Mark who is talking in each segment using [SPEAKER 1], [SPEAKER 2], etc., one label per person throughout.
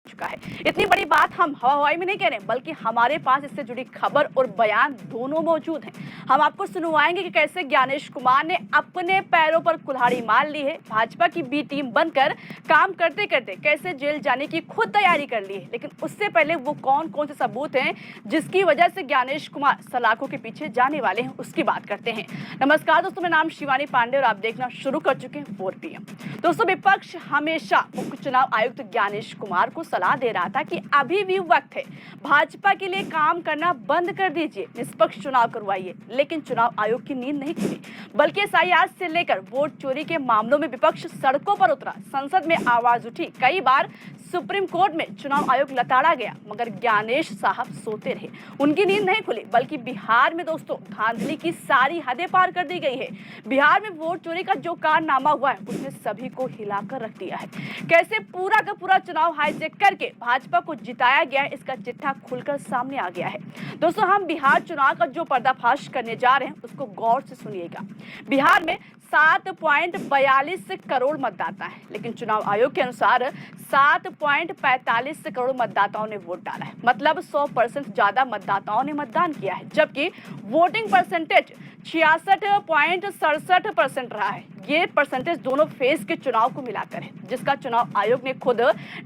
[SPEAKER 1] चुका है। इतनी बड़ी बात हम हवाई में नहीं कह रहे, बल्कि हमारे पास इससे जुड़ी खबर और बयान दोनों मौजूद हैं। हम आपको सुनवाएंगे कि कैसे ज्ञानेश कुमार ने अपने पैरों पर कुल्हाड़ी मार ली है, भाजपा की बी टीम बनकर काम करते करते कैसे जेल जाने की खुद तैयारी कर ली है। लेकिन उससे पहले वो कौन कौन से सबूत हैं जिसकी वजह से ज्ञानेश कुमार सलाखों के पीछे जाने वाले हैं, उसकी बात करते हैं। नमस्कार दोस्तों, मेरा नाम शिवानी पांडे और आप देखना शुरू कर चुके हैं 4 PM। दोस्तों, विपक्ष हमेशा मुख्य चुनाव आयुक्त ज्ञानेश कुमार को सलाह दे रहा था कि अभी भी वक्त है, भाजपा के लिए काम करना बंद कर दीजिए, निष्पक्ष चुनाव करवाइए। लेकिन चुनाव आयोग की नींद नहीं खुली, बल्कि SIR से लेकर वोट चोरी के मामलों में विपक्ष सड़कों पर उतरा, संसद में आवाज उठी, कई बार सुप्रीम कोर्ट में चुनाव आयोग लताड़ा गया, मगर ज्ञानेश साहब सोते रहे। उनकी नींद नहीं खुली, बल्कि बिहार में दोस्तों धांधली की सारी हदें पार कर दी गई है। बिहार में वोट चोरी का जो कारनामा हुआ है उसने सभी को हिलाकर रख दिया है। कैसे पूरा का पूरा चुनाव हाईजैक करके भाजपा को जिताया गया है, इसका चिट्ठा खुलकर सामने आ गया है। दोस्तों, हम बिहार चुनाव का जो पर्दाफाश करने जा रहे हैं उसको गौर से सुनिएगा। बिहार में 7.42 करोड़ मतदाता है, लेकिन चुनाव आयोग के अनुसार 7.45 करोड़ मतदाताओं ने वोट डाला है। मतलब 100% ज्यादा मतदाताओं ने मतदान किया है, जबकि वोटिंग परसेंटेज 66.67% रहा है। ये परसेंटेज दोनों फेज के चुनाव को मिलाकर है, जिसका चुनाव आयोग ने खुद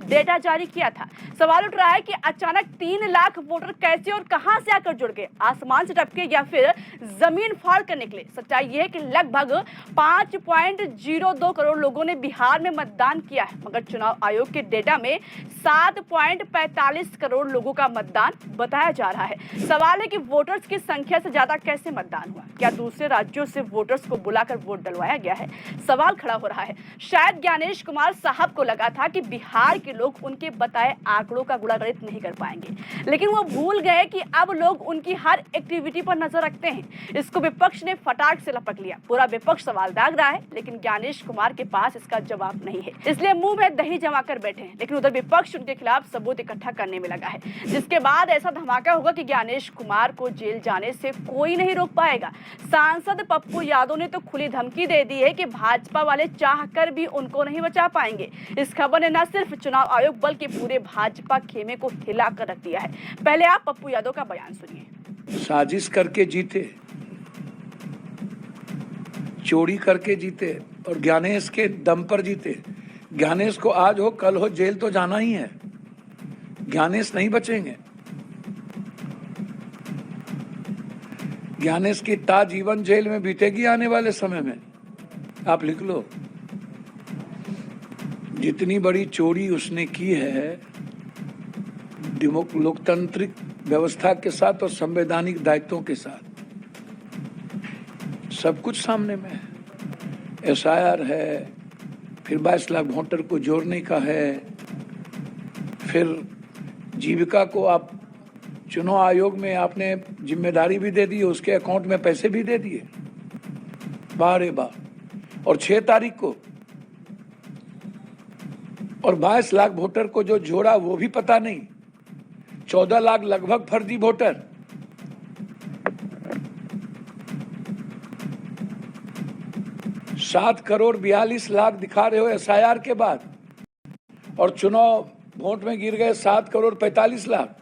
[SPEAKER 1] डेटा जारी किया था। सवाल उठ रहा है कि अचानक 3 लाख वोटर कैसे और कहां से आकर जुड़ गए, आसमान से टपके या फिर जमीन फाड़ कर निकले। सच्चाई यह है कि लगभग 5.02 करोड़ लोगों ने बिहार में मतदान किया है, मगर चुनाव आयोग के डेटा में 7.45 करोड़ लोगों का मतदान बताया जा रहा है। सवाल है कि वोटर्स की संख्या से ज्यादा कैसे मतदान हुआ? क्या दूसरे राज्यों से वोटर्स को बुलाकर वोट डलवाया गया है? सवाल खड़ा हो रहा है। शायद ज्ञानेश कुमार साहब को लगा था कि बिहार के लोग उनके बताए आंकड़ों का गुणागणित नहीं कर पाएंगे, लेकिन वो भूल गए कि अब लोग उनकी हर एक्टिविटी पर नजर रखते हैं। इसको विपक्ष ने फटाक से लपक लिया। पूरा विपक्ष सवाल दाग रहा है, लेकिन ज्ञानेश कुमार के पास इसका जवाब नहीं है, इसलिए मुंह में दही जमा कर बैठे हैं। लेकिन उधर विपक्ष उनके खिलाफ सबूत इकट्ठा करने में लगा है, जिसके बाद ऐसा धमाका होगा कि ज्ञानेश कुमार को जेल जाने से कोई नहीं रोक पाएगा। सांसद पप्पू यादव ने तो खुली धमकी दे दी है कि भाजपा वाले चाहकर भी उनको नहीं बचा पाएंगे। इस खबर ने न सिर्फ चुनाव आयोग बल्कि पूरे भाजपा खेमे को हिला कर रख दिया है। पहले आप पप्पू यादव का बयान सुनिए।
[SPEAKER 2] साजिश करके जीते, चोरी करके जीते और ज्ञानेश के दम पर जीते। ज्ञानेश को आज हो कल हो जेल तो जाना ही है, ज्ञानेश नहीं बचेंगे। ज्ञानेश की जीवन जेल में बीतेगी आने वाले समय में, आप लिख लो। जितनी बड़ी चोरी उसने की है लोकतांत्रिक व्यवस्था के साथ और संवैधानिक दायित्वों के साथ, सब कुछ सामने में है। SIR है, फिर 22 लाख वोटर को जोड़ने का है, फिर जीविका को आप चुनाव आयोग में आपने जिम्मेदारी भी दे दी, उसके अकाउंट में पैसे भी दे दिए, बारे बार। और 6 तारीख को और 22 लाख वोटर को जो जोड़ा वो भी पता नहीं, 14 लाख लगभग फर्जी वोटर। सात करोड़ 42 लाख दिखा रहे हो SIR के बाद, और चुनाव वोट में गिर गए 7 करोड़ 45 लाख।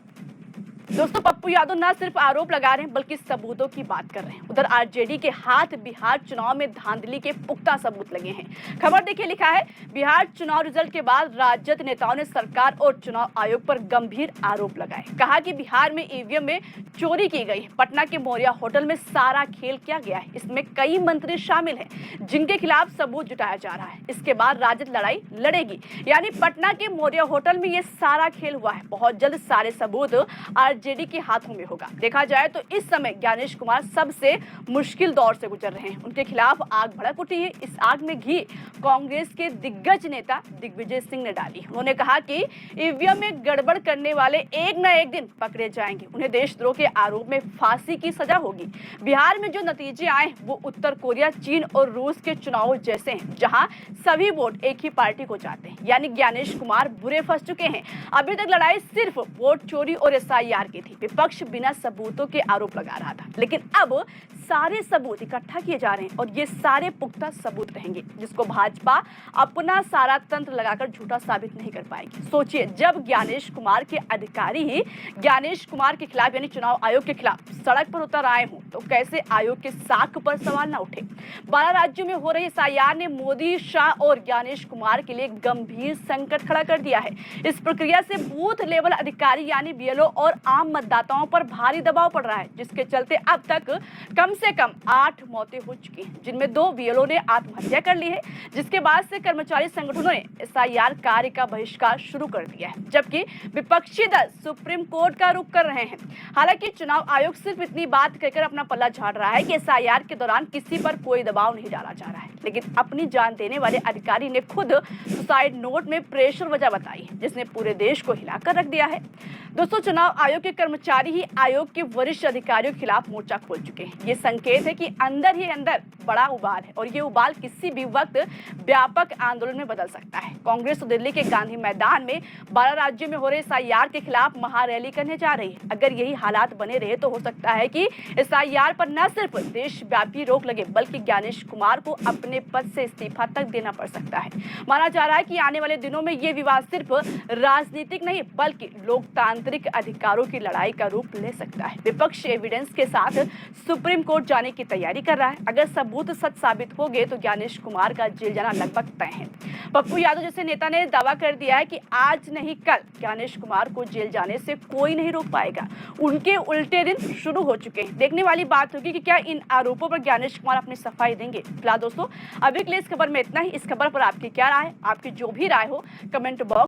[SPEAKER 1] दोस्तों, पप्पू यादव न सिर्फ आरोप लगा रहे हैं बल्कि सबूतों की बात कर रहे हैं। उधर RJD के हाथ बिहार चुनाव में धांधली के पुख्ता सबूत लगे हैं। खबर देखिए, लिखा है बिहार चुनाव रिजल्ट के बाद राजद नेताओं ने सरकार और चुनाव आयोग पर गंभीर आरोप लगाए। कहा कि बिहार में EVM में चोरी की गई है। पटना के मौर्या होटल में सारा खेल किया गया है, इसमें कई मंत्री शामिल हैं जिनके खिलाफ सबूत जुटाया जा रहा है। इसके बाद राजद लड़ाई लड़ेगी, यानी पटना के मौर्या होटल में ये सारा खेल हुआ है। बहुत जल्द सारे सबूत RJD के हाथों में होगा। देखा जाए तो इस समय ज्ञानेश कुमार सबसे मुश्किल दौर से गुजर रहे हैं। उनके खिलाफ आग भड़क उठी है। इस आग में घी कांग्रेस के दिग्गज नेता दिग्विजय सिंह ने डाली। उन्होंने कहा कि EVM में गड़बड़ करने वाले एक न एक दिन पकड़े जाएंगे, उन्हें देशद्रोह के आरोप में फांसी की सजा होगी। बिहार में जो नतीजे आए वो उत्तर कोरिया, चीन और रूस के चुनावों जैसे हैं, जहां सभी वोट एक ही पार्टी को जाते हैं, यानी ज्ञानेश कुमार बुरे फंस चुके हैं। अभी तक लड़ाई सिर्फ वोट चोरी और SIR सरकार की थी। विपक्ष बिना सबूतों के आरोप लगा रहा था, लेकिन अब सारे सबूत इकट्ठा किए जा रहे हैं और ये सारे पुख्ता सबूत रहेंगे जिसको भाजपा अपना सारा तंत्र लगाकर झूठा साबित नहीं कर पाएगी। सोचिए, जब ज्ञानेश कुमार के अधिकारी ही ज्ञानेश कुमार के खिलाफ यानी चुनाव आयोग के खिलाफ सड़क पर उतर आए हों तो कैसे आयोग के साख पर सवाल न उठे। 12 राज्यों में हो रही एसआईआर ने मोदी, शाह और ज्ञानेश कुमार के लिए गंभीर संकट खड़ा कर दिया है। इस प्रक्रिया से बूथ लेवल अधिकारी यानी बीएलओ और आम मतदाताओं पर भारी दबाव पड़ रहा है, जिसके चलते अब तक कम से कम 8 मौतें हो चुकी हैं, जिनमें 2 बीएलओ ने आत्महत्या कर ली है, जिसके बाद से कर्मचारी संगठनों ने एसआईआर कार्य का बहिष्कार शुरू कर दिया है, जबकि विपक्षी दल सुप्रीम कोर्ट का रुख कर रहे हैं। हालांकि चुनाव आयोग सिर्फ इतनी बात कहकर अपना पल्ला झाड़ रहा है कि एसआईआर के दौरान किसी पर कोई दबाव नहीं डाला जा रहा है, लेकिन अपनी जान देने वाले अधिकारी ने खुद सुसाइड नोट में प्रेशर वजह बताई है, जिसने पूरे देश को हिलाकर रख दिया है। दोस्तों, चुनाव आयोग के कर्मचारी ही आयोग के वरिष्ठ अधिकारियों के खिलाफ मोर्चा खोल चुके हैं। ये संकेत है कि अंदर ही अंदर बड़ा उबाल है और ये उबाल किसी भी वक्त व्यापक आंदोलन में बदल सकता है। कांग्रेस तो दिल्ली के गांधी मैदान में 12 राज्यों में हो रहे एसआईआर के खिलाफ महारैली करने जा रही है। अगर यही हालात बने रहे तो हो सकता है कि एसआईआर पर न सिर्फ देशव्यापी रोक लगे बल्कि ज्ञानेश कुमार को अपने पद से इस्तीफा तक देना पड़ सकता है। माना जा रहा है कि आने वाले दिनों में ये विवाद सिर्फ राजनीतिक नहीं बल्कि लोकतांत्रिक अधिकारों की लड़ाई का रूप ले सकता है। विपक्ष एविडेंस के साथ सुप्रीम कोर्ट जाने की तैयारी कर रहा है। अगर सबूत सच साबित हो गए तो ज्ञानेश कुमार का जेल जाना लगभग तय है। पप्पू यादव जैसे नेता ने दावा कर दिया है कि आज नहीं कल ज्ञानेश कुमार को जेल जाने से कोई नहीं रोक पाएगा। उनके उल्टे दिन शुरू हो चुके हैं। देखने वाली बात होगी कि क्या इन आरोपों पर ज्ञानेश कुमार अपनी सफाई देंगे। फिलहाल दोस्तों, अभी के लिए इस खबर में इतना ही। इस खबर पर आपकी क्या राय है? आपकी जो भी राय हो कमेंट बॉक्स